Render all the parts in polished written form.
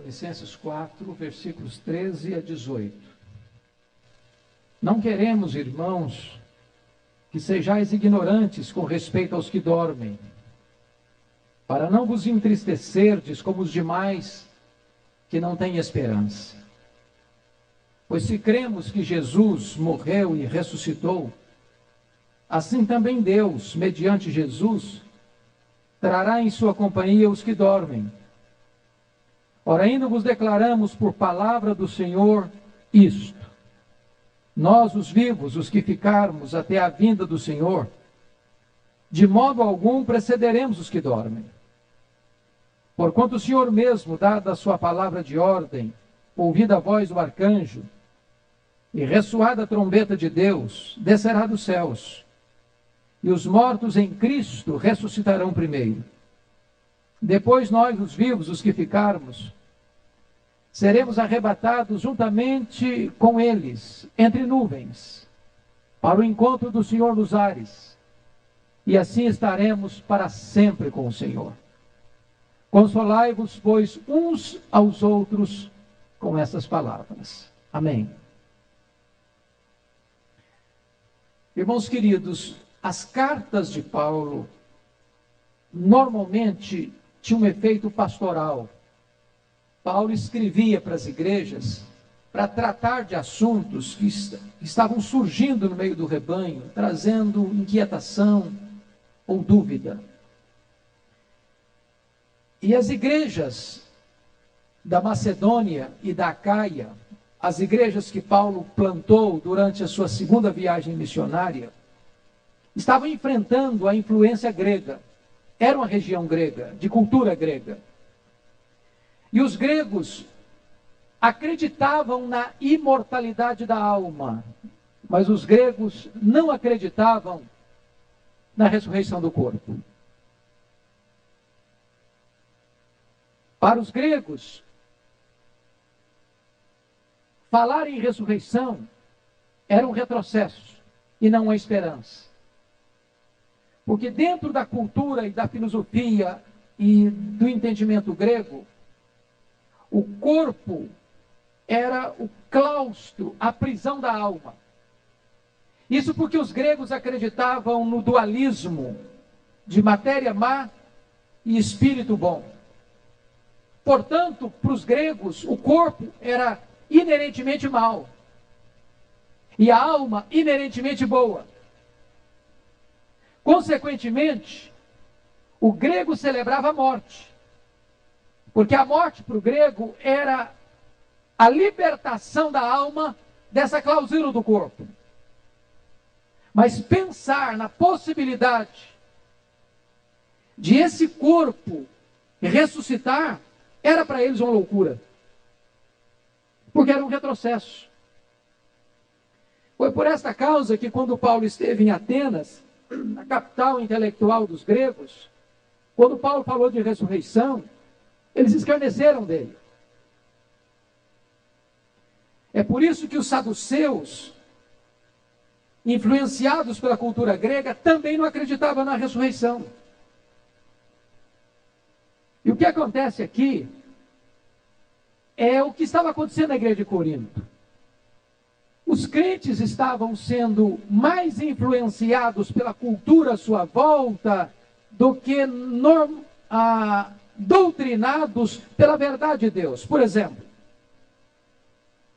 Tessalonicenses 4, versículos 13 a 18. Não queremos, irmãos, que sejais ignorantes com respeito aos que dormem, para não vos entristecerdes como os demais que não têm esperança. Pois se cremos que Jesus morreu e ressuscitou, assim também Deus, mediante Jesus, trará em sua companhia os que dormem. Ora, ainda vos declaramos por palavra do Senhor isto: nós, os vivos, os que ficarmos até a vinda do Senhor, de modo algum precederemos os que dormem. Porquanto o Senhor mesmo, dada a sua palavra de ordem, ouvida a voz do arcanjo, e ressoada a trombeta de Deus, descerá dos céus, e os mortos em Cristo ressuscitarão primeiro. Depois nós, os vivos, os que ficarmos, seremos arrebatados juntamente com eles, entre nuvens, para o encontro do Senhor nos ares, e assim estaremos para sempre com o Senhor. Consolai-vos, pois, uns aos outros com essas palavras. Amém. Irmãos queridos, as cartas de Paulo normalmente tinham um efeito pastoral. Paulo escrevia para as igrejas para tratar de assuntos que estavam surgindo no meio do rebanho, trazendo inquietação ou dúvida. E as igrejas da Macedônia e da Acaia, as igrejas que Paulo plantou durante a sua segunda viagem missionária, estavam enfrentando a influência grega. Era uma região grega, de cultura grega. E os gregos acreditavam na imortalidade da alma, mas os gregos não acreditavam na ressurreição do corpo. Para os gregos, falar em ressurreição era um retrocesso e não uma esperança. Porque dentro da cultura e da filosofia e do entendimento grego, o corpo era o claustro, a prisão da alma. Isso porque os gregos acreditavam no dualismo de matéria má e espírito bom. Portanto, para os gregos, o corpo era inerentemente mau e a alma inerentemente boa. Consequentemente, o grego celebrava a morte, porque a morte para o grego era a libertação da alma dessa clausura do corpo. Mas pensar na possibilidade de esse corpo ressuscitar era para eles uma loucura, porque era um retrocesso. Foi por esta causa que quando Paulo esteve em Atenas, a capital intelectual dos gregos, quando Paulo falou de ressurreição, eles escarneceram dele. É por isso que os saduceus, influenciados pela cultura grega, também não acreditavam na ressurreição. E o que acontece aqui é o que estava acontecendo na igreja de Corinto. Os crentes estavam sendo mais influenciados pela cultura à sua volta do que doutrinados pela verdade de Deus. Por exemplo,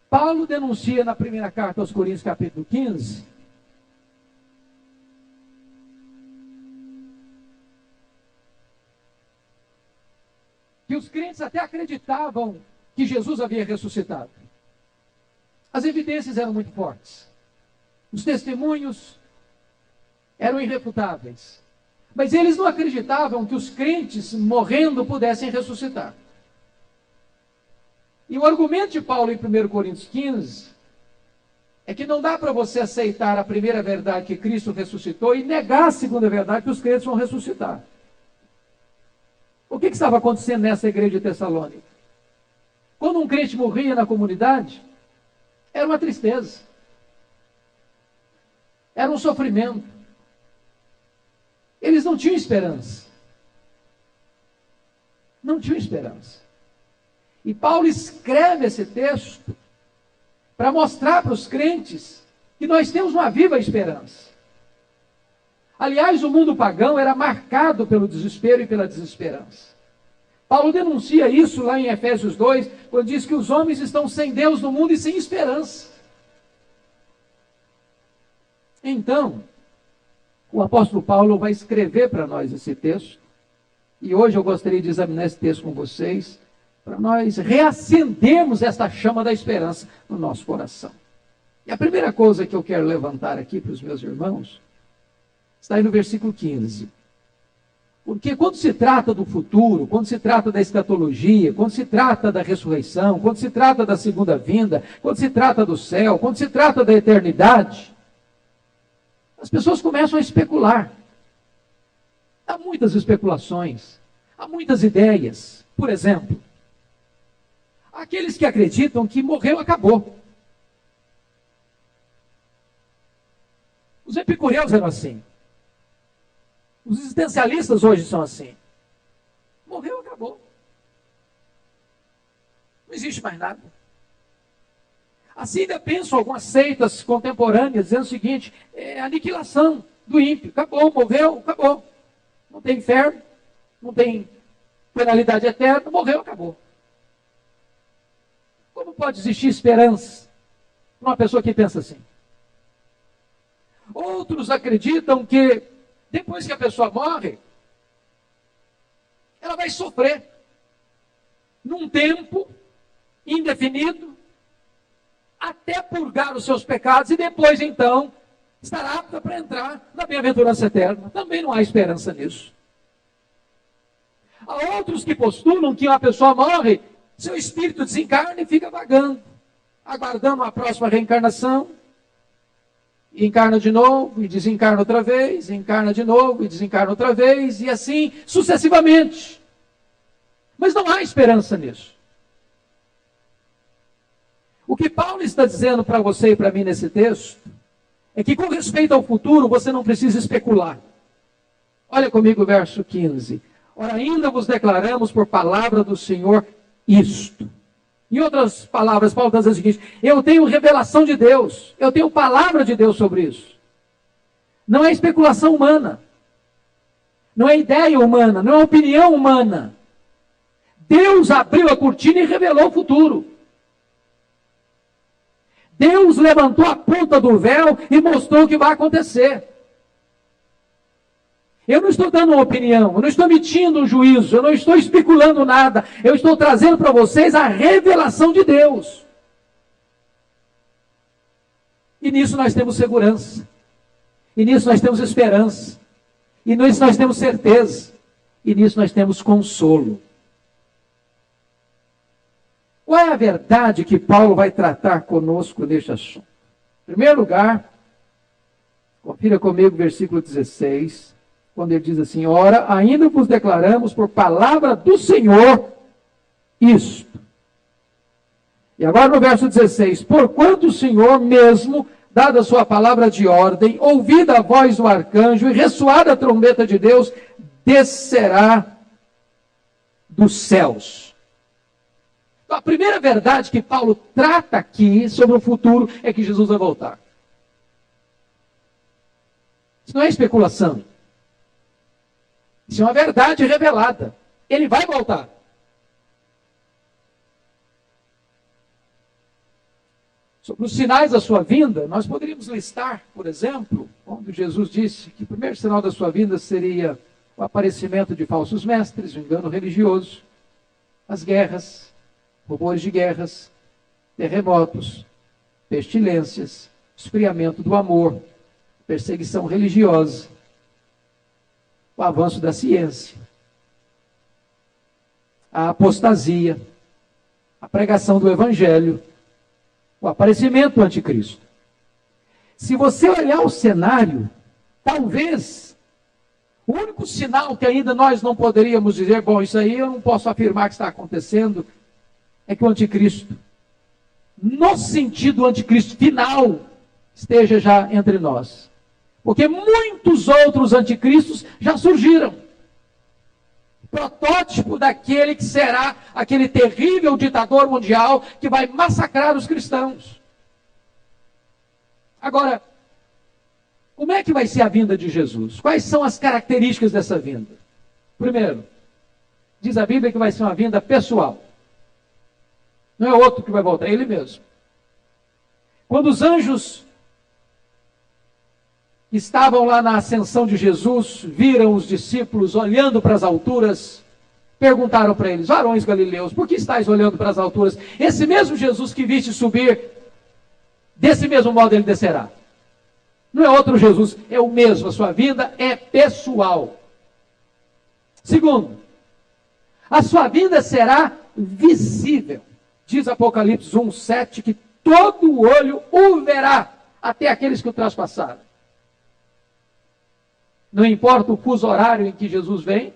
Paulo denuncia na primeira carta aos Coríntios, capítulo 15, que os crentes até acreditavam que Jesus havia ressuscitado. As evidências eram muito fortes. Os testemunhos eram irrefutáveis. Mas eles não acreditavam que os crentes, morrendo, pudessem ressuscitar. E o argumento de Paulo em 1 Coríntios 15 é que não dá para você aceitar a primeira verdade, que Cristo ressuscitou, e negar a segunda verdade, que os crentes vão ressuscitar. O que estava acontecendo nessa igreja de Tessalônica? Quando um crente morria na comunidade, era uma tristeza. Era um sofrimento. Eles não tinham esperança. Não tinham esperança. E Paulo escreve esse texto para mostrar para os crentes que nós temos uma viva esperança. Aliás, o mundo pagão era marcado pelo desespero e pela desesperança. Paulo denuncia isso lá em Efésios 2, quando diz que os homens estão sem Deus no mundo e sem esperança. Então, o apóstolo Paulo vai escrever para nós esse texto, e hoje eu gostaria de examinar esse texto com vocês, para nós reacendermos essa chama da esperança no nosso coração. E a primeira coisa que eu quero levantar aqui para os meus irmãos, está aí no versículo 15. Porque quando se trata do futuro, quando se trata da escatologia, quando se trata da ressurreição, quando se trata da segunda vinda, quando se trata do céu, quando se trata da eternidade, as pessoas começam a especular. Há muitas especulações, há muitas ideias. Por exemplo, aqueles que acreditam que morreu, acabou. Os epicureus eram assim. Os existencialistas hoje são assim. Morreu, acabou. Não existe mais nada. Assim ainda pensam algumas seitas contemporâneas, dizendo o seguinte: é aniquilação do ímpio. Acabou, morreu, acabou. Não tem inferno, não tem penalidade eterna, morreu, acabou. Como pode existir esperança para uma pessoa que pensa assim? Outros acreditam que depois que a pessoa morre, ela vai sofrer num tempo indefinido até purgar os seus pecados e depois então estará apta para entrar na bem-aventurança eterna. Também não há esperança nisso. Há outros que postulam que uma pessoa morre, seu espírito desencarna e fica vagando, aguardando a próxima reencarnação. Encarna de novo e desencarna outra vez, encarna de novo e desencarna outra vez, e assim sucessivamente. Mas não há esperança nisso. O que Paulo está dizendo para você e para mim nesse texto é que com respeito ao futuro você não precisa especular. Olha comigo o verso 15. Ora, ainda vos declaramos por palavra do Senhor isto. Em outras palavras, Paulo está dizendo o seguinte: eu tenho revelação de Deus, eu tenho palavra de Deus sobre isso. Não é especulação humana, não é ideia humana, não é opinião humana. Deus abriu a cortina e revelou o futuro. Deus levantou a ponta do véu e mostrou o que vai acontecer. Eu não estou dando uma opinião, eu não estou emitindo um juízo, eu não estou especulando nada. Eu estou trazendo para vocês a revelação de Deus. E nisso nós temos segurança. E nisso nós temos esperança. E nisso nós temos certeza. E nisso nós temos consolo. Qual é a verdade que Paulo vai tratar conosco neste assunto? Em primeiro lugar, confira comigo o versículo 16. Quando ele diz assim: ora, ainda vos declaramos por palavra do Senhor isto. E agora no verso 16: porquanto o Senhor mesmo, dada a sua palavra de ordem, ouvida a voz do arcanjo e ressoada a trombeta de Deus, descerá dos céus. Então, a primeira verdade que Paulo trata aqui sobre o futuro é que Jesus vai voltar. Isso não é especulação. Isso é uma verdade revelada. Ele vai voltar. Sobre os sinais da sua vinda, nós poderíamos listar, por exemplo, onde Jesus disse que o primeiro sinal da sua vinda seria o aparecimento de falsos mestres, o engano religioso, as guerras, rumores de guerras, terremotos, pestilências, esfriamento do amor, perseguição religiosa, o avanço da ciência, a apostasia, a pregação do evangelho, o aparecimento do anticristo. Se você olhar o cenário, talvez o único sinal que ainda nós não poderíamos dizer, bom, isso aí eu não posso afirmar que está acontecendo, é que o anticristo, no sentido anticristo final, esteja já entre nós. Porque muitos outros anticristos já surgiram. protótipo daquele que será aquele terrível ditador mundial que vai massacrar os cristãos. Agora, como é que vai ser a vinda de Jesus? Quais são as características dessa vinda? Primeiro, diz a Bíblia que vai ser uma vinda pessoal. Não é outro que vai voltar, é ele mesmo. Quando os anjos que estavam lá na ascensão de Jesus, viram os discípulos olhando para as alturas, perguntaram para eles: varões galileus, por que estáis olhando para as alturas? Esse mesmo Jesus que viste subir, desse mesmo modo ele descerá. Não é outro Jesus, é o mesmo, a sua vinda é pessoal. Segundo, a sua vinda será visível. Diz Apocalipse 1:7 que todo olho o verá, até aqueles que o traspassaram. Não importa o fuso horário em que Jesus vem,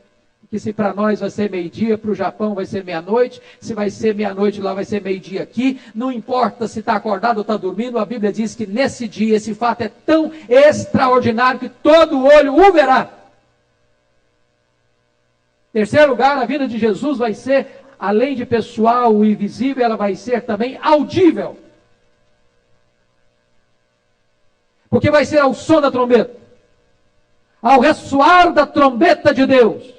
que se para nós vai ser meio-dia, para o Japão vai ser meia-noite, se vai ser meia-noite lá vai ser meio-dia aqui, não importa se está acordado ou está dormindo, a Bíblia diz que nesse dia esse fato é tão extraordinário que todo olho o verá. Terceiro lugar, a vinda de Jesus vai ser, além de pessoal e visível, ela vai ser também audível. Porque vai ser ao som da trombeta, ao ressoar da trombeta de Deus.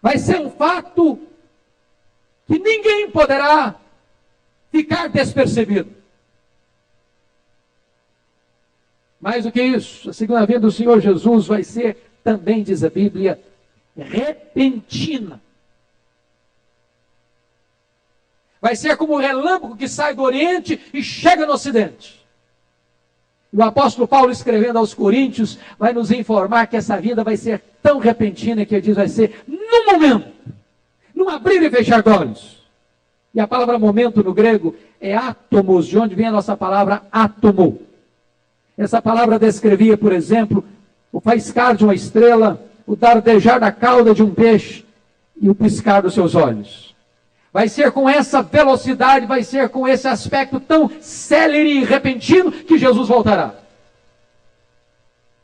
Vai ser um fato que ninguém poderá ficar despercebido. Mais do que isso, a segunda vinda do Senhor Jesus vai ser também, diz a Bíblia, repentina. Vai ser como um relâmpago que sai do Oriente e chega no Ocidente. E o apóstolo Paulo, escrevendo aos Coríntios, vai nos informar que essa vinda vai ser tão repentina que ele diz, vai ser num momento, num abrir e fechar de olhos. E a palavra momento no grego é átomos, de onde vem a nossa palavra átomo. Essa palavra descrevia, por exemplo, o faiscar de uma estrela, o dardejar da cauda de um peixe e o piscar dos seus olhos. Vai ser com essa velocidade, vai ser com esse aspecto tão célere e repentino que Jesus voltará.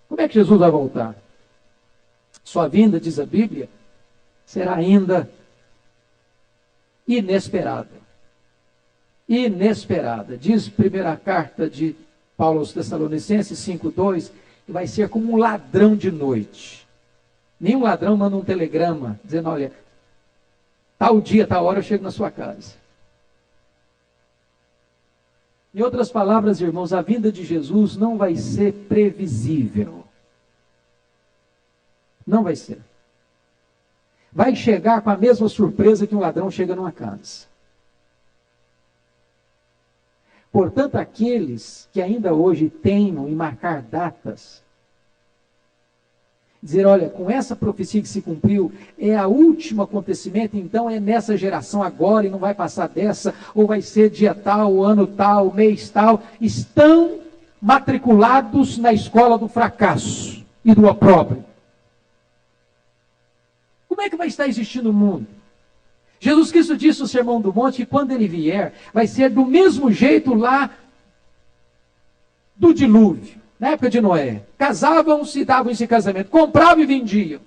Como é que Jesus vai voltar? Sua vinda, diz a Bíblia, será ainda inesperada. Inesperada. Diz a primeira carta de Paulo aos Tessalonicenses 5:2, que vai ser como um ladrão de noite. Nenhum ladrão manda um telegrama dizendo, olha, tal dia, tal hora eu chego na sua casa. Em outras palavras, irmãos, a vinda de Jesus não vai ser previsível. Não vai ser. Vai chegar com a mesma surpresa que um ladrão chega numa casa. Portanto, aqueles que ainda hoje teimam em marcar datas, dizer, olha, com essa profecia que se cumpriu, é a último acontecimento, então é nessa geração agora e não vai passar dessa, ou vai ser dia tal, ano tal, mês tal, estão matriculados na escola do fracasso e do opróbrio. Como é que vai estar existindo o mundo? Jesus Cristo disse no Sermão do Monte que quando ele vier, vai ser do mesmo jeito lá do dilúvio, na época de Noé. Casavam-se e davam-se em casamento, compravam e vendiam.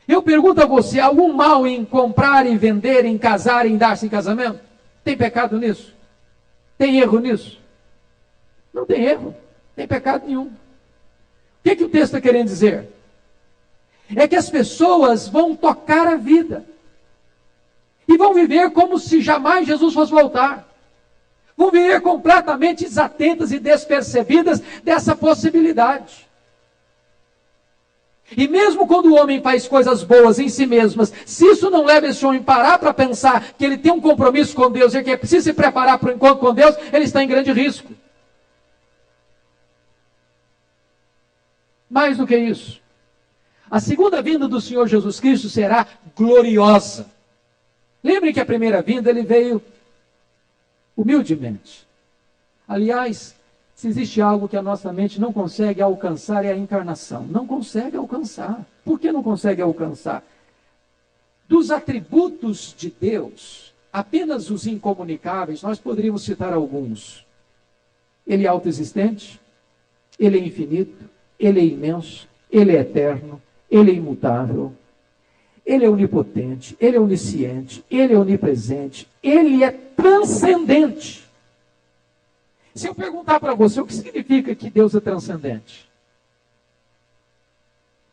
Eu pergunto a você, há algum mal em comprar e vender, em casar e em dar-se em casamento? Tem pecado nisso? Tem erro nisso? Não tem erro, não tem pecado nenhum. O que o texto está querendo dizer? É que as pessoas vão tocar a vida. E vão viver como se jamais Jesus fosse voltar. Vão viver completamente desatentas e despercebidas dessa possibilidade. E mesmo quando o homem faz coisas boas em si mesmas, se isso não leva esse homem a parar para pensar que ele tem um compromisso com Deus e que ele precisa se preparar para o encontro com Deus, ele está em grande risco. Mais do que isso, a segunda vinda do Senhor Jesus Cristo será gloriosa. Lembrem que a primeira vinda ele veio humildemente. Aliás, se existe algo que a nossa mente não consegue alcançar é a encarnação. Não consegue alcançar. Por que não consegue alcançar? Dos atributos de Deus, apenas os incomunicáveis, nós poderíamos citar alguns. Ele é autoexistente, ele é infinito, ele é imenso, ele é eterno, ele é imutável. Ele é onipotente, Ele é onisciente, Ele é onipresente, Ele é transcendente. Se eu perguntar para você o que significa que Deus é transcendente?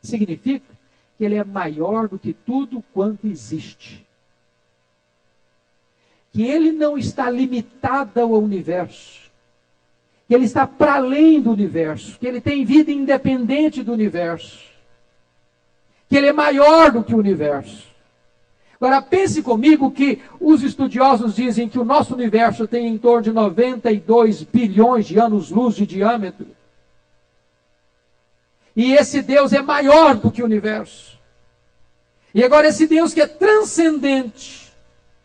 Significa que Ele é maior do que tudo quanto existe. Que Ele não está limitado ao universo. Que Ele está para além do universo. Que Ele tem vida independente do universo. Que Ele é maior do que o universo. Agora pense comigo que os estudiosos dizem que o nosso universo tem em torno de 92 bilhões de anos-luz de diâmetro. E esse Deus é maior do que o universo. E agora esse Deus que é transcendente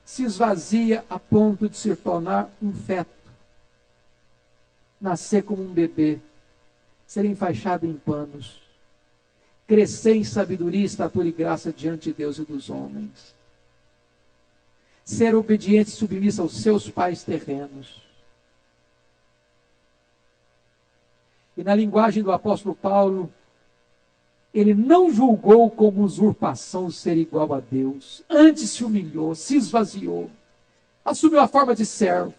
se esvazia a ponto de se tornar um feto. Nascer como um bebê. Ser enfaixado em panos. Crescer em sabedoria, estatura e graça diante de Deus e dos homens. Ser obediente e submissa aos seus pais terrenos. E na linguagem do apóstolo Paulo, ele não julgou como usurpação ser igual a Deus. Antes se humilhou, se esvaziou. Assumiu a forma de servo.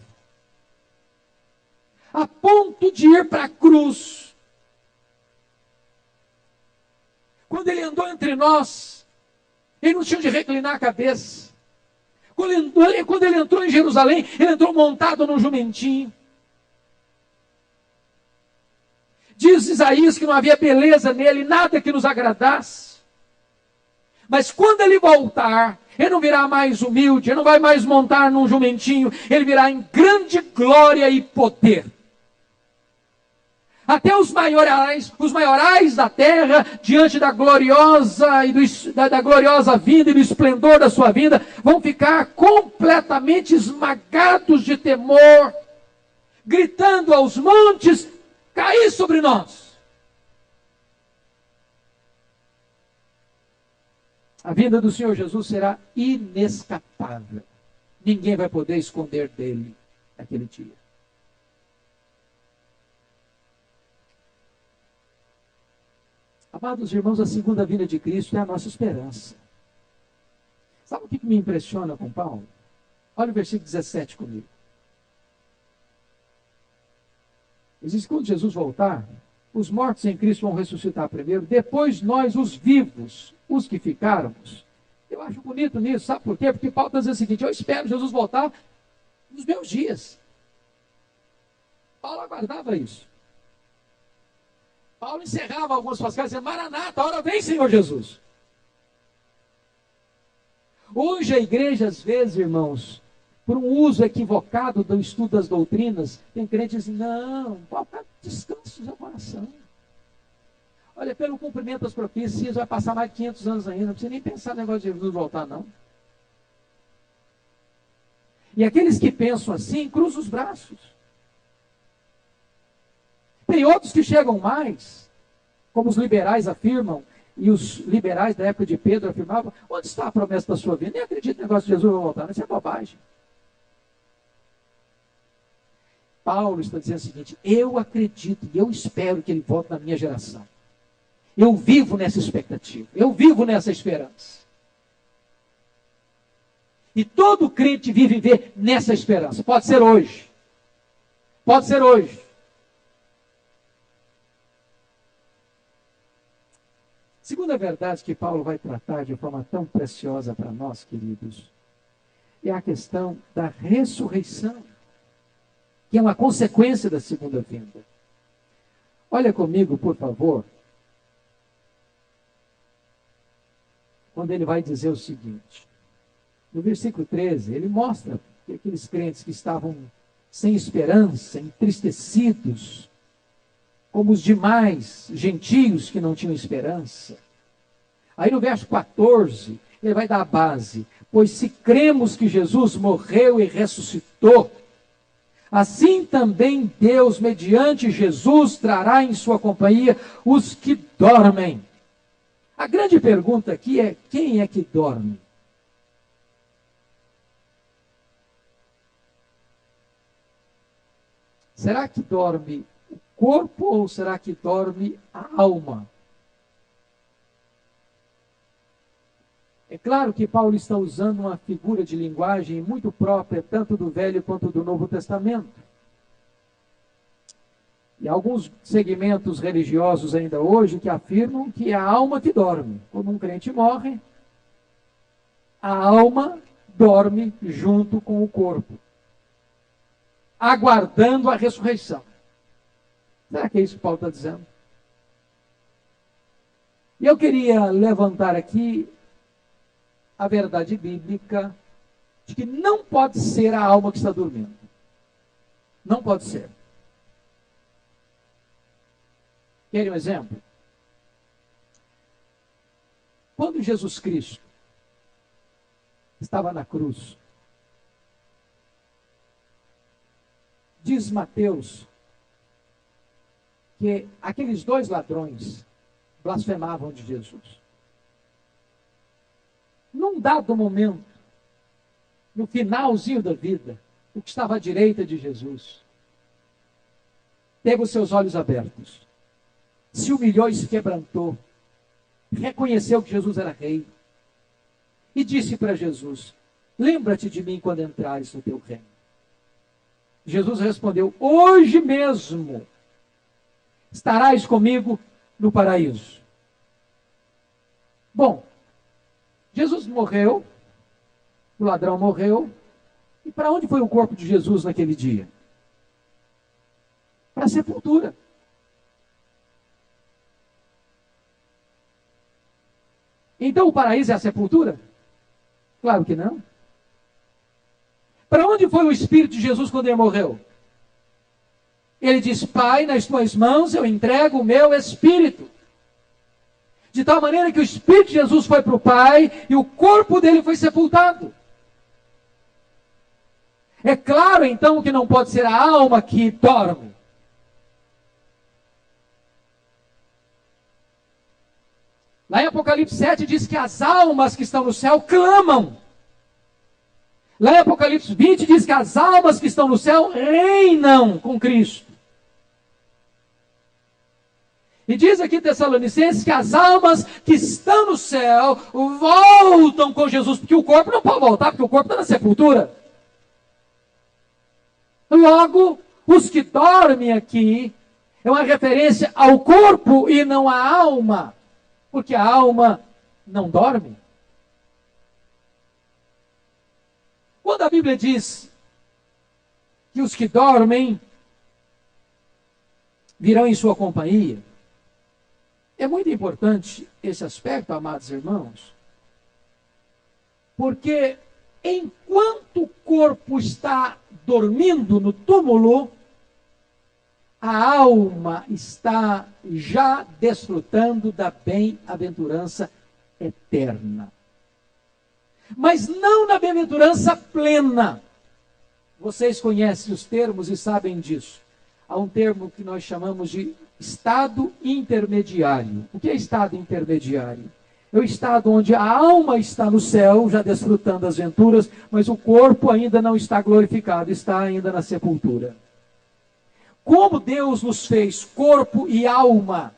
A ponto de ir para a cruz. Quando ele andou entre nós, ele não tinha de reclinar a cabeça. Quando ele entrou em Jerusalém, ele entrou montado num jumentinho. Diz Isaías que não havia beleza nele, nada que nos agradasse. Mas quando ele voltar, ele não virá mais humilde, ele não vai mais montar num jumentinho, ele virá em grande glória e poder. Até os maiorais da terra, diante da gloriosa da gloriosa vinda e do esplendor da sua vinda, vão ficar completamente esmagados de temor, gritando aos montes: caí sobre nós. A vinda do Senhor Jesus será inescapável. Ninguém vai poder esconder dele naquele dia. Amados irmãos, a segunda vinda de Cristo é a nossa esperança. Sabe o que me impressiona com Paulo? Olha o versículo 17 comigo. Ele diz que quando Jesus voltar, os mortos em Cristo vão ressuscitar primeiro, depois nós, os vivos, os que ficarmos. Eu acho bonito nisso, sabe por quê? Porque Paulo está dizendo o seguinte: eu espero Jesus voltar nos meus dias. Paulo aguardava isso. Paulo encerrava algumas passagens dizendo: Maranata, a hora vem, Senhor Jesus. Hoje a igreja, às vezes, irmãos, por um uso equivocado do estudo das doutrinas, tem crentes que dizem: não, descanse o seu coração. Olha, pelo cumprimento das profecias, vai passar mais de 500 anos ainda, não precisa nem pensar no negócio de Jesus voltar, não. E aqueles que pensam assim, cruzam os braços. Tem outros que chegam mais, como os liberais afirmam, e os liberais da época de Pedro afirmavam: onde está a promessa da sua vida? Nem acredito no negócio de Jesus voltar, isso é bobagem. Paulo está dizendo o seguinte: eu acredito e eu espero que ele volte na minha geração. Eu vivo nessa expectativa, eu vivo nessa esperança. E todo crente vive nessa esperança. Pode ser hoje. Pode ser hoje. Segunda verdade que Paulo vai tratar de forma tão preciosa para nós, queridos, é a questão da ressurreição, que é uma consequência da segunda vinda. Olha comigo, por favor, quando ele vai dizer o seguinte. No versículo 13, ele mostra que aqueles crentes que estavam sem esperança, entristecidos, como os demais gentios que não tinham esperança. Aí no verso 14, ele vai dar a base: pois se cremos que Jesus morreu e ressuscitou, assim também Deus, mediante Jesus, trará em sua companhia os que dormem. A grande pergunta aqui é: quem é que dorme? Será que dorme o corpo ou será que dorme a alma? É Claro que Paulo está usando uma figura de linguagem muito própria, tanto do Velho quanto do Novo Testamento. E alguns segmentos religiosos ainda hoje que afirmam que é a alma que dorme. Quando um crente morre, a alma dorme junto com o corpo, aguardando a ressurreição. Será que é isso que Paulo está dizendo? E eu queria levantar aqui a verdade bíblica de que não pode ser a alma que está dormindo. Não pode ser. Querem um exemplo? Quando Jesus Cristo estava na cruz, diz Mateus que aqueles dois ladrões blasfemavam de Jesus. Num dado momento, no finalzinho da vida, o que estava à direita de Jesus teve os seus olhos abertos, se humilhou e se quebrantou, reconheceu que Jesus era rei e disse para Jesus: lembra-te de mim quando entrares no teu reino. Jesus respondeu: hoje mesmo estarás comigo no paraíso. Bom, Jesus morreu, o ladrão morreu, e para onde foi o corpo de Jesus naquele dia? Para a sepultura. Então o paraíso é a sepultura? Claro que não. Para onde foi o Espírito de Jesus quando ele morreu? Ele diz: Pai, nas tuas mãos eu entrego o meu Espírito. De tal maneira que o Espírito de Jesus foi para o Pai e o corpo dele foi sepultado. É claro então que não pode ser a alma que dorme. Lá em Apocalipse 7 diz que as almas que estão no céu clamam. Lá em Apocalipse 20 diz que as almas que estão no céu reinam com Cristo. E diz aqui em Tessalonicenses que as almas que estão no céu voltam com Jesus, porque o corpo não pode voltar, porque o corpo está na sepultura. Logo, os que dormem aqui é uma referência ao corpo e não à alma, porque a alma não dorme. Quando a Bíblia diz que os que dormem virão em sua companhia, é muito importante esse aspecto, amados irmãos, porque enquanto o corpo está dormindo no túmulo, a alma está já desfrutando da bem-aventurança eterna. Mas não na bem-aventurança plena. Vocês conhecem os termos e sabem disso. Há um termo que nós chamamos de estado intermediário. O que é estado intermediário? É o estado onde a alma está no céu, já desfrutando das venturas, mas o corpo ainda não está glorificado, está ainda na sepultura. Como Deus nos fez corpo e alma,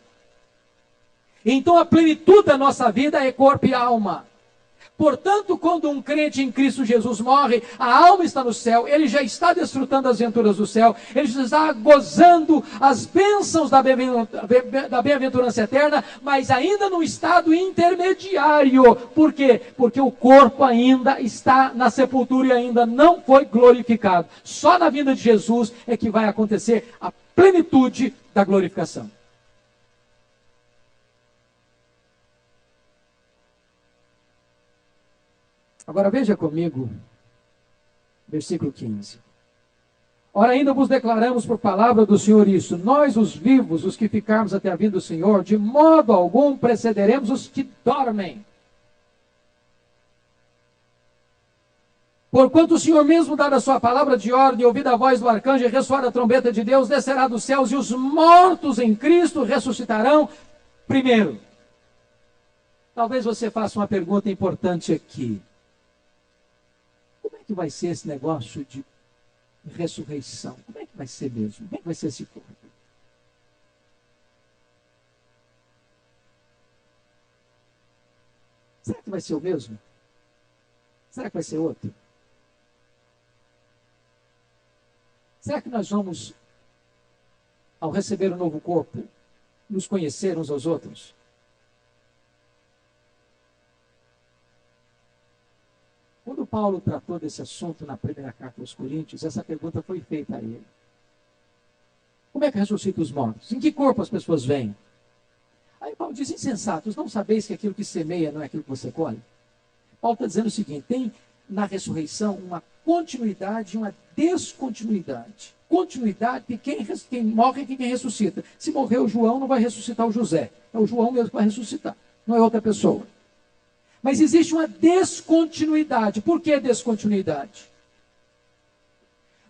então a plenitude da nossa vida é corpo e alma. Portanto, quando um crente em Cristo Jesus morre, a alma está no céu, ele já está desfrutando das venturas do céu, ele já está gozando as bênçãos da bem-aventurança eterna, mas ainda num estado intermediário. Por quê? Porque o corpo ainda está na sepultura e ainda não foi glorificado. Só na vinda de Jesus é que vai acontecer a plenitude da glorificação. Agora veja comigo, versículo 15. Ora, ainda vos declaramos por palavra do Senhor isso: nós, os vivos, os que ficarmos até a vinda do Senhor, de modo algum precederemos os que dormem. Porquanto o Senhor mesmo, dada a sua palavra de ordem, ouvida a voz do arcanjo e ressoar a trombeta de Deus, descerá dos céus, e os mortos em Cristo ressuscitarão primeiro. Talvez você faça uma pergunta importante aqui. Como é que vai ser esse negócio de ressurreição? Como é que vai ser mesmo? Como é que vai ser esse corpo? Será que vai ser o mesmo? Será que vai ser outro? Será que nós vamos, ao receber um novo corpo, nos conhecer uns aos outros? Quando Paulo tratou desse assunto na primeira carta aos Coríntios, essa pergunta foi feita a ele. Como é que ressuscita os mortos? Em que corpo as pessoas vêm? Aí Paulo diz, insensatos, não sabeis que aquilo que semeia não é aquilo que você colhe? Paulo está dizendo o seguinte, tem na ressurreição uma continuidade e uma descontinuidade. Continuidade de quem morre e quem ressuscita. Se morrer o João, não vai ressuscitar o José. É o João mesmo que vai ressuscitar, não é outra pessoa. Mas existe uma descontinuidade. Por que descontinuidade?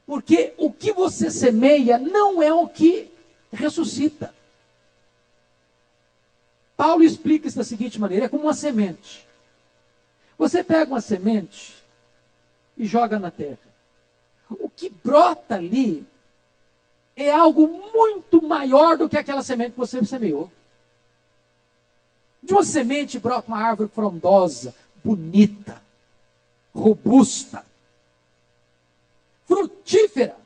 Porque o que você semeia não é o que ressuscita. Paulo explica isso da seguinte maneira, é como uma semente. Você pega uma semente e joga na terra. O que brota ali é algo muito maior do que aquela semente que você semeou. De uma semente brota uma árvore frondosa, bonita, robusta, frutífera.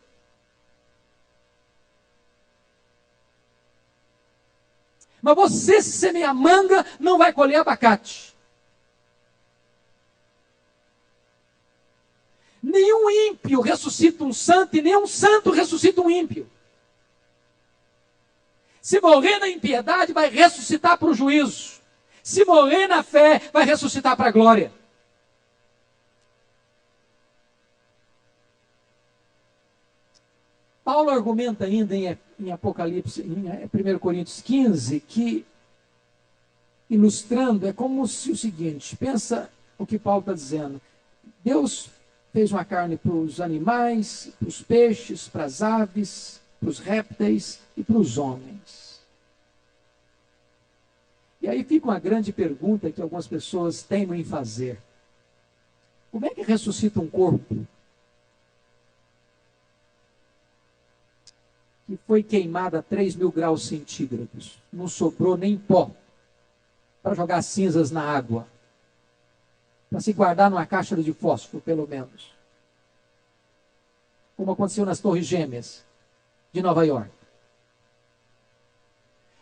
Mas você, se semear manga, não vai colher abacate. Nenhum ímpio ressuscita um santo e nenhum santo ressuscita um ímpio. Se morrer na impiedade, vai ressuscitar para o juízo. Se morrer na fé, vai ressuscitar para a glória. Paulo argumenta ainda em Apocalipse, em 1 Coríntios 15, que, ilustrando, é como se o seguinte, pensa o que Paulo está dizendo. Deus fez uma carne para os animais, para os peixes, para as aves, para os répteis e para os homens. E aí fica uma grande pergunta que algumas pessoas temem em fazer. Como é que ressuscita um corpo que foi queimado a 3.000 graus centígrados? Não sobrou nem pó para jogar cinzas na água, para se guardar numa caixa de fósforo, pelo menos. Como aconteceu nas Torres Gêmeas de Nova York.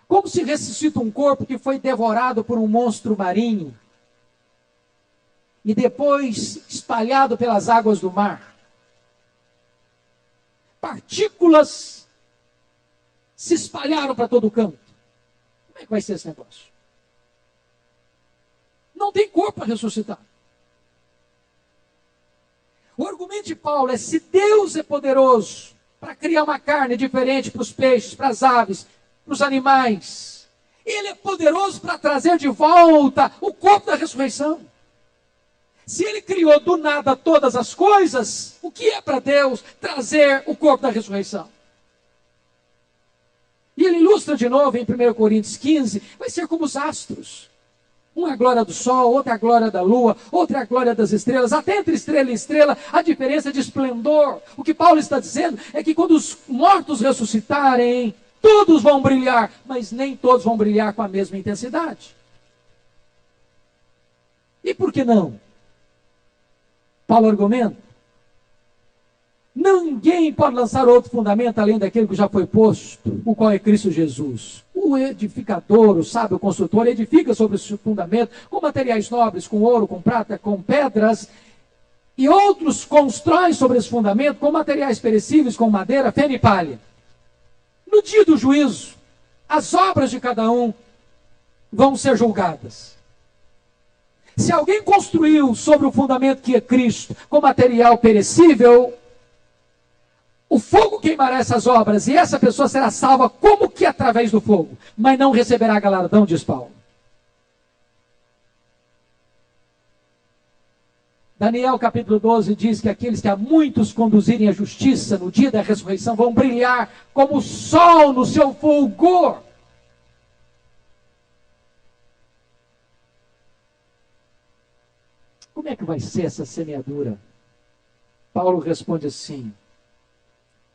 Como se ressuscita um corpo que foi devorado por um monstro marinho e depois espalhado pelas águas do mar? Partículas se espalharam para todo canto. Como é que vai ser esse negócio? Não tem corpo para ressuscitar. O argumento de Paulo é: se Deus é poderoso para criar uma carne diferente para os peixes, para as aves, para os animais, Ele é poderoso para trazer de volta o corpo da ressurreição. Se Ele criou do nada todas as coisas, o que é para Deus trazer o corpo da ressurreição? E ele ilustra de novo em 1 Coríntios 15, vai ser como os astros. Uma é a glória do sol, outra é a glória da lua, outra é a glória das estrelas. Até entre estrela e estrela, a diferença é de esplendor. O que Paulo está dizendo é que quando os mortos ressuscitarem, todos vão brilhar, mas nem todos vão brilhar com a mesma intensidade. E por que não? Paulo argumenta: ninguém pode lançar outro fundamento além daquele que já foi posto, o qual é Cristo Jesus. O edificador, o sábio construtor, edifica sobre esse fundamento com materiais nobres, com ouro, com prata, com pedras, e outros constroem sobre esse fundamento com materiais perecíveis, com madeira, feno e palha. No dia do juízo, as obras de cada um vão ser julgadas. Se alguém construiu sobre o fundamento que é Cristo, com material perecível, o fogo queimará essas obras e essa pessoa será salva como que através do fogo, mas não receberá galardão, diz Paulo. Daniel capítulo 12 diz que aqueles que a muitos conduzirem à justiça no dia da ressurreição vão brilhar como o sol no seu fulgor. Como é que vai ser essa semeadura? Paulo responde assim: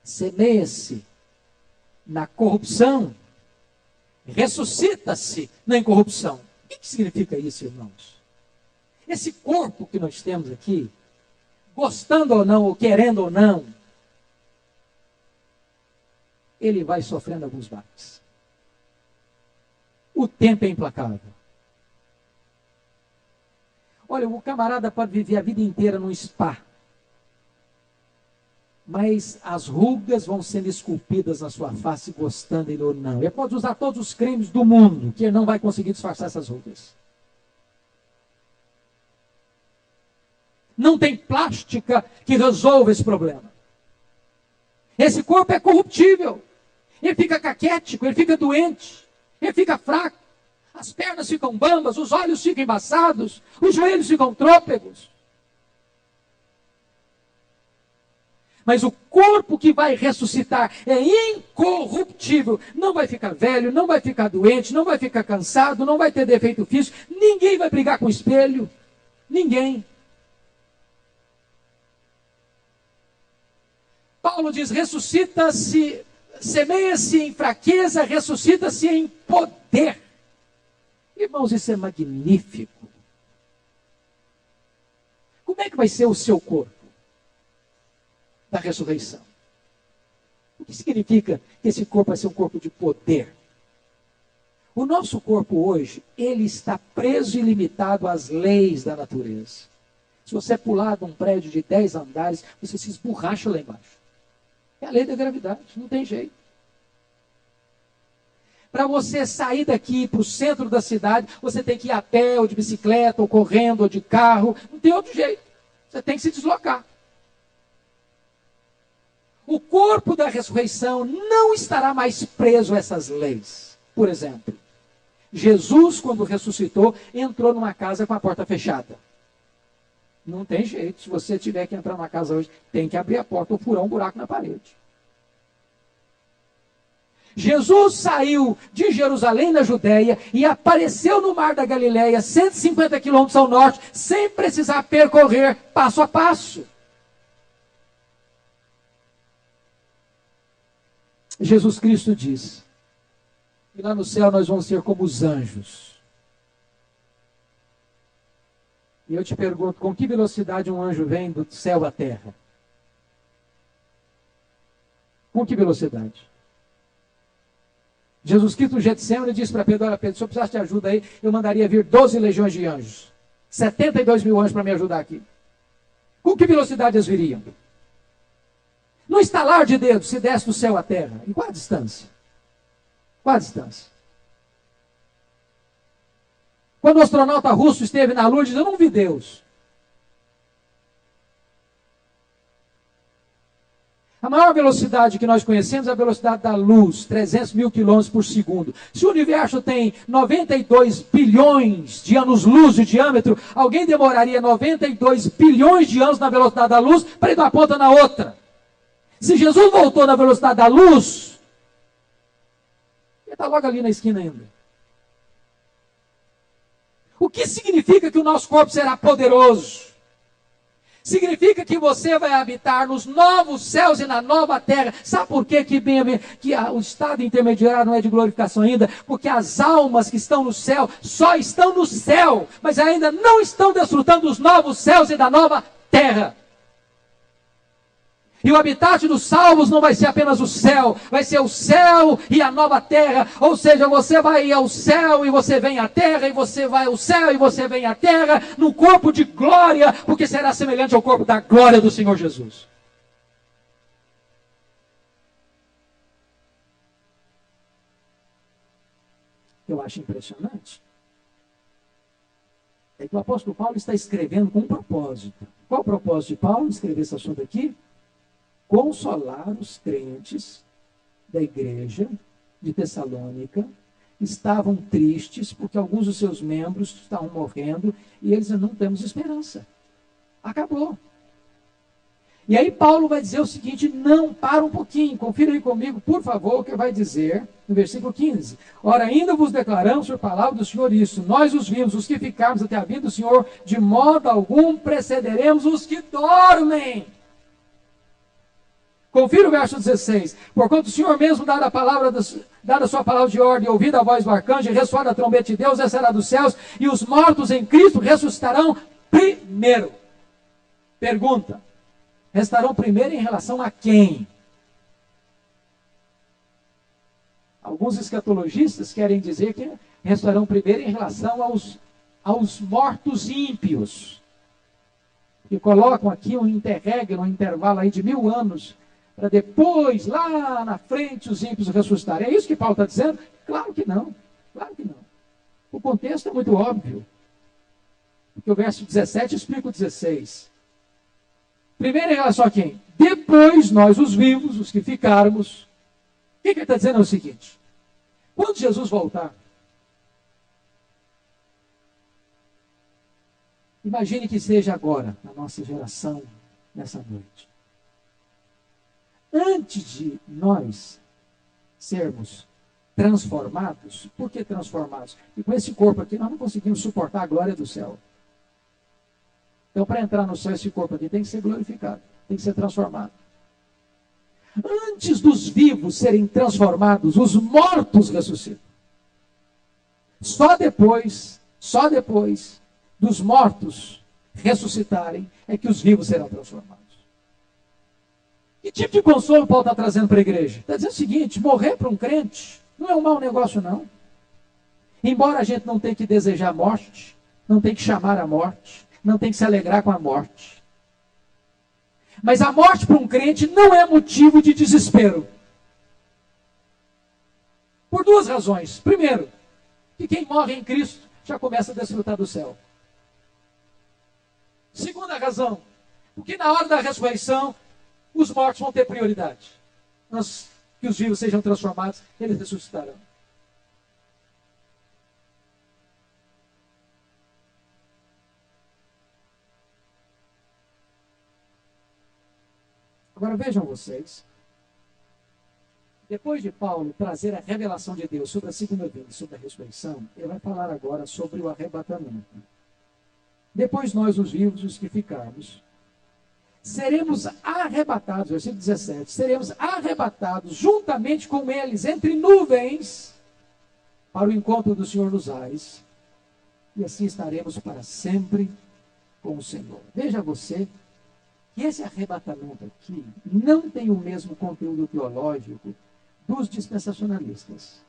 semeia-se na corrupção, ressuscita-se na incorrupção. O que significa isso, irmãos? Esse corpo que nós temos aqui, gostando ou não, ou querendo ou não, ele vai sofrendo alguns baques. O tempo é implacável. Olha, o camarada pode viver a vida inteira num spa, mas as rugas vão sendo esculpidas na sua face, gostando ele ou não. Ele pode usar todos os cremes do mundo, que ele não vai conseguir disfarçar essas rugas. Não tem plástica que resolva esse problema. Esse corpo é corruptível. Ele fica caquético, ele fica doente, ele fica fraco. As pernas ficam bambas, os olhos ficam embaçados, os joelhos ficam trôpegos. Mas o corpo que vai ressuscitar é incorruptível. Não vai ficar velho, não vai ficar doente, não vai ficar cansado, não vai ter defeito físico. Ninguém vai brigar com o espelho. Ninguém. Paulo diz, ressuscita-se, semeia-se em fraqueza, ressuscita-se em poder. Irmãos, isso é magnífico. Como é que vai ser o seu corpo da ressurreição? O que significa que esse corpo vai ser um corpo de poder? O nosso corpo hoje, ele está preso e limitado às leis da natureza. Se você pular de um prédio de 10 andares, você se esborracha lá embaixo. É a lei da gravidade, não tem jeito. Para você sair daqui para o centro da cidade, você tem que ir a pé, ou de bicicleta, ou correndo, ou de carro. Não tem outro jeito. Você tem que se deslocar. O corpo da ressurreição não estará mais preso a essas leis. Por exemplo, Jesus, quando ressuscitou, entrou numa casa com a porta fechada. Não tem jeito. Se você tiver que entrar numa casa hoje, tem que abrir a porta ou furar um buraco na parede. Jesus saiu de Jerusalém, na Judéia, e apareceu no Mar da Galileia, 150 quilômetros ao norte, sem precisar percorrer passo a passo. Jesus Cristo diz que lá no céu nós vamos ser como os anjos. E eu te pergunto, com que velocidade um anjo vem do céu à terra? Com que velocidade? Jesus Cristo no Getsemane disse para Pedro, olha Pedro, se eu precisasse de ajuda aí, eu mandaria vir 12 legiões de anjos. 72 mil anjos para me ajudar aqui. Com que velocidade eles viriam? No estalar de dedos, se desce do céu à terra. Em qual a distância? Qual a distância? Quando o astronauta russo esteve na Lua, ele disse, eu não vi Deus. A maior velocidade que nós conhecemos é a velocidade da luz, 300 mil quilômetros por segundo. Se o universo tem 92 bilhões de anos-luz de diâmetro, alguém demoraria 92 bilhões de anos na velocidade da luz para ir de uma ponta na outra. Se Jesus voltou na velocidade da luz, ele está logo ali na esquina ainda. O que significa que o nosso corpo será poderoso? Significa que você vai habitar nos novos céus e na nova terra. Sabe por quê que o estado intermediário não é de glorificação ainda? Porque as almas que estão no céu só estão no céu, mas ainda não estão desfrutando dos novos céus e da nova terra. E o habitat dos salvos não vai ser apenas o céu, vai ser o céu e a nova terra. Ou seja, você vai ao céu e você vem à terra, e você vai ao céu e você vem à terra, no corpo de glória, porque será semelhante ao corpo da glória do Senhor Jesus. Eu acho impressionante. É que o apóstolo Paulo está escrevendo com um propósito. Qual o propósito de Paulo escrever esse assunto aqui? Consolar os crentes da igreja de Tessalônica, estavam tristes porque alguns dos seus membros estavam morrendo e eles não temos esperança. Acabou. E aí Paulo vai dizer o seguinte, não, para um pouquinho, confira aí comigo, por favor, o que vai dizer no versículo 15. Ora, ainda vos declaramos por palavra do Senhor isso, nós os vimos, os que ficarmos até a vinda do Senhor, de modo algum precederemos os que dormem. Confira o verso 16. Porquanto o Senhor mesmo, dada a sua palavra de ordem, ouvida a voz do arcanjo, e ressoada a trombeta de Deus, descerá dos céus, e os mortos em Cristo ressuscitarão primeiro. Pergunta: restarão primeiro em relação a quem? Alguns escatologistas querem dizer que restarão primeiro em relação aos mortos ímpios. E colocam aqui um interregno, um intervalo aí de 1000 anos, para depois, lá na frente, os ímpios ressuscitarem. É isso que Paulo está dizendo? Claro que não. Claro que não. O contexto é muito óbvio. Porque o verso 17 explica o 16. Primeiro em relação a quem? Depois nós, os vivos, os que ficarmos. O que ele está dizendo é o seguinte: quando Jesus voltar, imagine que seja agora, na nossa geração, nessa noite. Antes de nós sermos transformados, por que transformados? E com esse corpo aqui nós não conseguimos suportar a glória do céu. Então, para entrar no céu, esse corpo aqui tem que ser glorificado, tem que ser transformado. Antes dos vivos serem transformados, os mortos ressuscitam. Só depois dos mortos ressuscitarem é que os vivos serão transformados. Que tipo de consolo Paulo está trazendo para a igreja? Está dizendo o seguinte: morrer para um crente não é um mau negócio, não. Embora a gente não tenha que desejar a morte, não tenha que chamar a morte, não tem que se alegrar com a morte. Mas a morte para um crente não é motivo de desespero. Por duas razões. Primeiro, que quem morre em Cristo já começa a desfrutar do céu. Segunda razão, porque na hora da ressurreição, os mortos vão ter prioridade. Antes que os vivos sejam transformados, eles ressuscitarão. Agora vejam vocês, depois de Paulo trazer a revelação de Deus sobre a segunda vinda, sobre a ressurreição, ele vai falar agora sobre o arrebatamento. Depois nós, os vivos, os que ficarmos, seremos arrebatados, versículo 17, seremos arrebatados juntamente com eles entre nuvens para o encontro do Senhor nos ares, e assim estaremos para sempre com o Senhor. Veja você que esse arrebatamento aqui não tem o mesmo conteúdo teológico dos dispensacionalistas.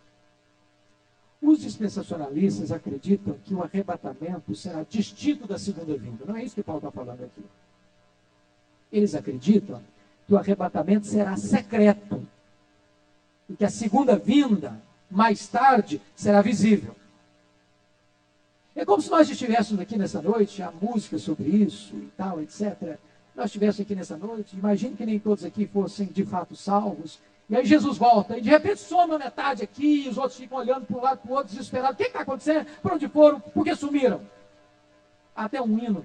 Os dispensacionalistas acreditam que o arrebatamento será distinto da segunda vinda. Não é isso que Paulo está falando aqui. Eles acreditam que o arrebatamento será secreto e que a segunda vinda, mais tarde, será visível. É como se nós estivéssemos aqui nessa noite, a música sobre isso e tal, etc. Nós estivéssemos aqui nessa noite, imagine que nem todos aqui fossem de fato salvos, e aí Jesus volta, e de repente soma a metade aqui, e os outros ficam olhando para um lado, para o outro, desesperados. O que está acontecendo? Para onde foram? Por que sumiram? Até um hino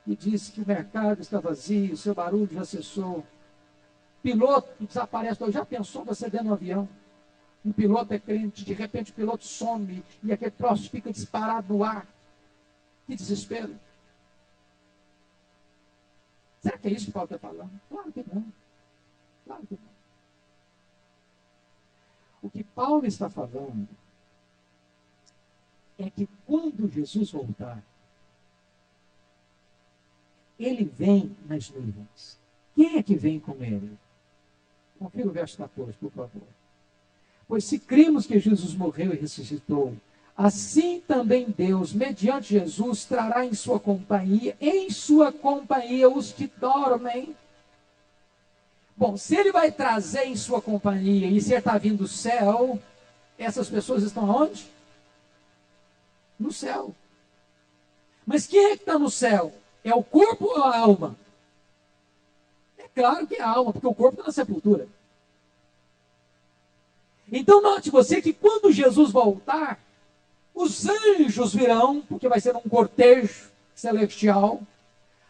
que diz que o mercado está vazio, o seu barulho já cessou. Piloto desaparece. Já pensou você dentro do avião? Um piloto é crente, de repente o piloto some, e aquele troço fica disparado no ar. Que desespero. Será que é isso que Paulo está falando? Claro que não. Claro que não. O que Paulo está falando é que quando Jesus voltar, ele vem nas nuvens. Quem é que vem com ele? Confira o verso 14, por favor. Pois se cremos que Jesus morreu e ressuscitou, assim também Deus, mediante Jesus, trará em sua companhia os que dormem. Bom, se ele vai trazer em sua companhia e se ele está vindo do céu, essas pessoas estão onde? No céu. Mas quem é que está no céu? É o corpo ou a alma? É claro que é a alma, porque o corpo está na sepultura. Então note você que quando Jesus voltar, os anjos virão, porque vai ser um cortejo celestial,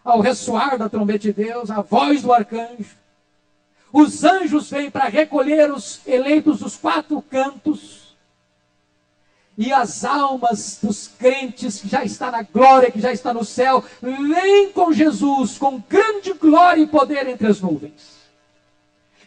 ao ressoar da trombeta de Deus, a voz do arcanjo. Os anjos vêm para recolher os eleitos dos 4 cantos. E as almas dos crentes que já estão na glória, que já estão no céu, vêm com Jesus, com grande glória e poder entre as nuvens.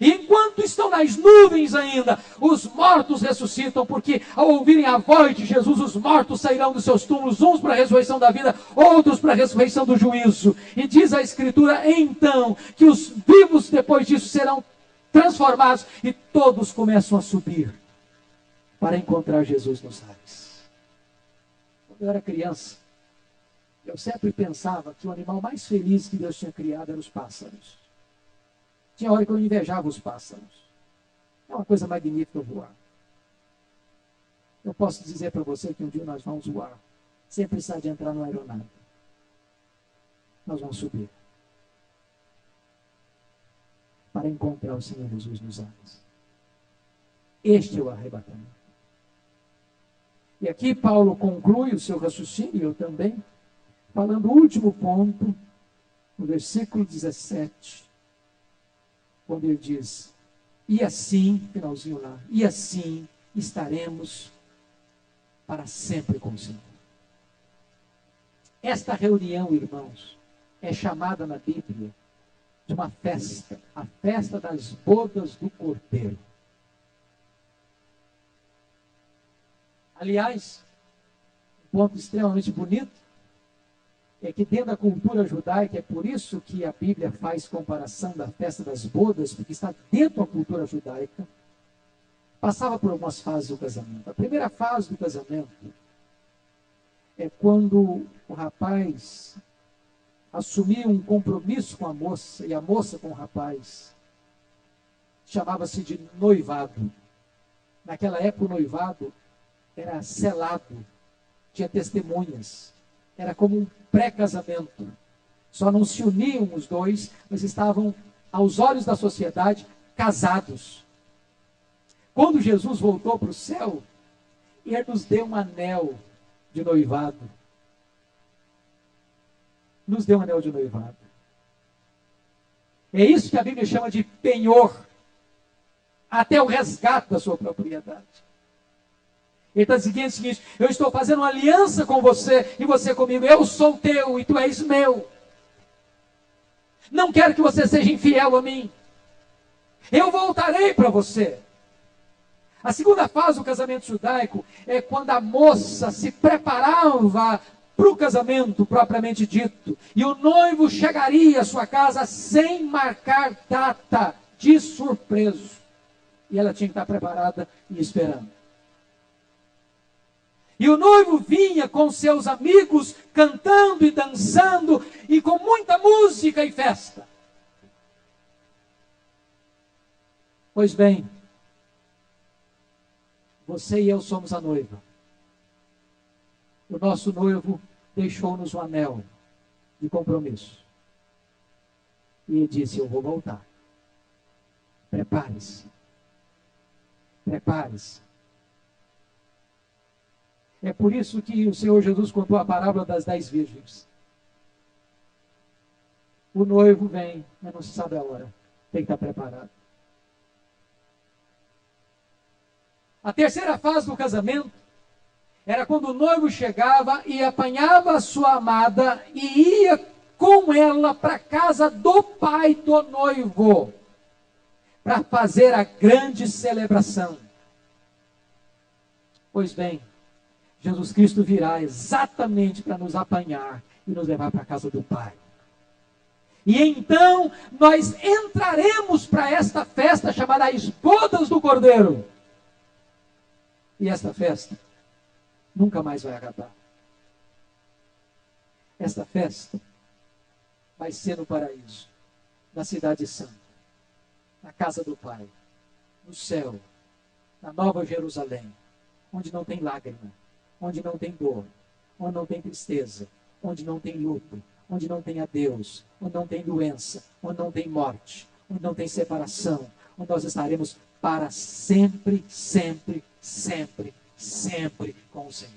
E enquanto estão nas nuvens ainda, os mortos ressuscitam, porque ao ouvirem a voz de Jesus, os mortos sairão dos seus túmulos, uns para a ressurreição da vida, outros para a ressurreição do juízo. E diz a Escritura, então, que os vivos depois disso serão transformados e todos começam a subir para encontrar Jesus nos ares. Quando eu era criança, eu sempre pensava que o animal mais feliz que Deus tinha criado eram os pássaros. Tinha hora que eu invejava os pássaros. É uma coisa magnífica voar. Eu posso dizer para você que um dia nós vamos voar, sem precisar de entrar numa aeronave. Nós vamos subir para encontrar o Senhor Jesus nos ares. Este é o arrebatamento. E aqui Paulo conclui o seu raciocínio, eu também, falando o último ponto, no versículo 17, quando ele diz, e assim, finalzinho lá, e assim estaremos para sempre com o Senhor. Esta reunião, irmãos, é chamada na Bíblia de uma festa, a festa das bodas do Cordeiro. Aliás, um ponto extremamente bonito é que dentro da cultura judaica, é por isso que a Bíblia faz comparação da festa das bodas, porque está dentro da cultura judaica, passava por algumas fases do casamento. A primeira fase do casamento é quando o rapaz assumia um compromisso com a moça, e a moça com o rapaz. Chamava-se de noivado. Naquela época o noivado era selado, tinha testemunhas. Era como um pré-casamento. Só não se uniam os dois, mas estavam, aos olhos da sociedade, casados. Quando Jesus voltou para o céu, ele nos deu um anel de noivado. Nos deu um anel de noivado. É isso que a Bíblia chama de penhor. Até o resgate da sua propriedade. Ele está dizendo o seguinte, eu estou fazendo uma aliança com você e você comigo. Eu sou teu e tu és meu. Não quero que você seja infiel a mim. Eu voltarei para você. A segunda fase do casamento judaico é quando a moça se preparava para o casamento propriamente dito. E o noivo chegaria à sua casa sem marcar data, de surpreso. E ela tinha que estar preparada e esperando. E o noivo vinha com seus amigos, cantando e dançando, e com muita música e festa. Pois bem, você e eu somos a noiva. O nosso noivo deixou-nos um anel de compromisso. E ele disse, eu vou voltar. Prepare-se. Prepare-se. É por isso que o Senhor Jesus contou a parábola das 10 virgens. O noivo vem, mas não se sabe a hora. Tem que estar preparado. A terceira fase do casamento era quando o noivo chegava e apanhava a sua amada e ia com ela para a casa do pai do noivo, para fazer a grande celebração. Pois bem, Jesus Cristo virá exatamente para nos apanhar e nos levar para a casa do Pai. E então nós entraremos para esta festa chamada as bodas do Cordeiro. E esta festa nunca mais vai acabar. Esta festa vai ser no paraíso, na cidade santa, na casa do Pai, no céu, na Nova Jerusalém, onde não tem lágrima, onde não tem dor, onde não tem tristeza, onde não tem luto, onde não tem adeus, onde não tem doença, onde não tem morte, onde não tem separação, onde nós estaremos para sempre, sempre, sempre, sempre com o Senhor.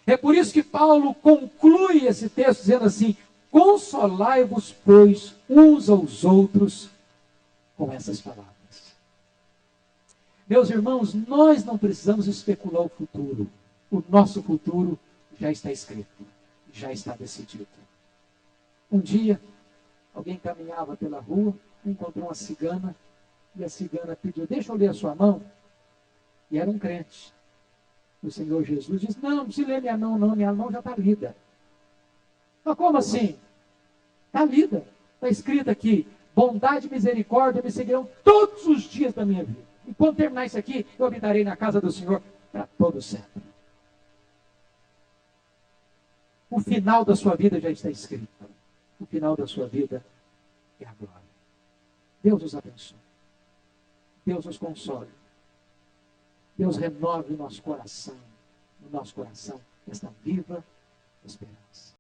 É por isso que Paulo conclui esse texto dizendo assim, consolai-vos, pois, uns aos outros com essas palavras. Meus irmãos, nós não precisamos especular o futuro. O nosso futuro já está escrito, já está decidido. Um dia, Alguém caminhava pela rua, encontrou uma cigana, e a cigana pediu, deixa eu ler a sua mão. E era um crente. O Senhor Jesus disse, não precisa ler minha mão, não, minha mão já está lida. Mas como assim? Está lida. Está escrito aqui, bondade e misericórdia me seguirão todos os dias da minha vida. E quando terminar isso aqui, eu habitarei na casa do Senhor para todo sempre. O final da sua vida já está escrito. O final da sua vida é agora. Deus os abençoe. Deus os console. Deus renove o nosso coração, esta viva esperança.